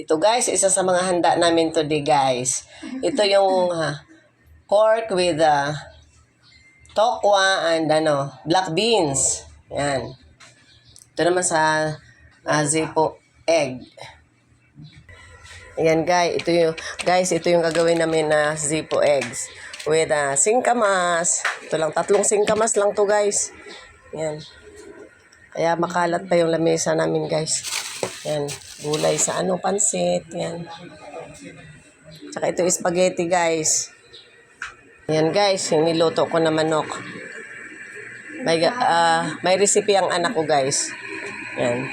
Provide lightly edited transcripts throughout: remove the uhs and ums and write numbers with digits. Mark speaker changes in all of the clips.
Speaker 1: Ito guys, isa sa mga handa namin today guys. Ito yung pork with tokwa and black beans. Yan. Ito naman sa zipo egg. Ayan guys, ito yung gagawin namin na zipo eggs with singkamas. Ito lang, 3 singkamas lang to guys. Yan. Kaya makalat pa yung lamesa namin guys. Yan, gulay sa pansit, yan. Tsaka ito spaghetti guys. Yan guys, yung niluto ko na manok. May recipe ang anak ko guys. Yan.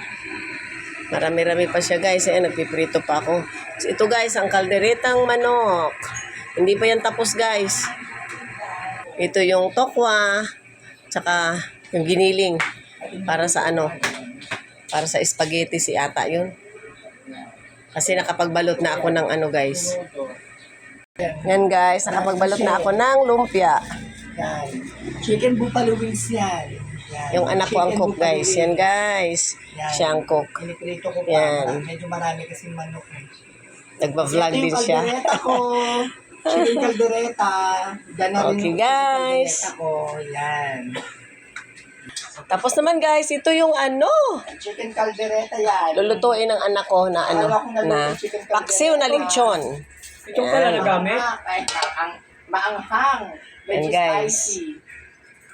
Speaker 1: Marami-rami pa siya guys. Ayan, nagpiprito pa ako. Ito guys, ang kalderetang manok. Hindi pa yan tapos guys. Ito yung tokwa. Tsaka yung giniling. Para sa para sa spaghetti si ata yun. Kasi nakapagbalot na ako ng guys. Yan guys, nakapagbalot na ako ng lumpia.
Speaker 2: Yan. Chicken buffalo wings yan. Yan.
Speaker 1: Yung anak ko ang cook guys. Yan guys.
Speaker 2: Yan.
Speaker 1: Siya ang cook.
Speaker 2: Piniprito ko pa.
Speaker 1: Yan.
Speaker 2: Medyo marami kasing manok.
Speaker 1: Nagba-vlog din siya.
Speaker 2: Ito yung kaldereta ko. Chicken kaldereta. Yan na rin
Speaker 1: Okay
Speaker 2: yung
Speaker 1: guys.
Speaker 2: kaldereta ko. Yan.
Speaker 1: Tapos naman guys, ito yung
Speaker 2: Chicken kaldereta yan.
Speaker 1: lulutuin ng anak ko na na paksiw na lechon.
Speaker 3: Ito pala nagamit?
Speaker 2: Maanghang.
Speaker 1: Yan
Speaker 2: Medyo
Speaker 1: guys.
Speaker 2: spicy.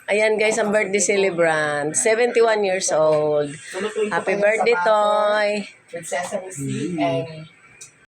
Speaker 1: Ayan guys, ang birthday celebrant. 71 years old.
Speaker 2: Lulutuin ko
Speaker 1: Happy
Speaker 2: pa yung
Speaker 1: birthday,
Speaker 2: sabato
Speaker 1: Toy.
Speaker 2: with sesame seed and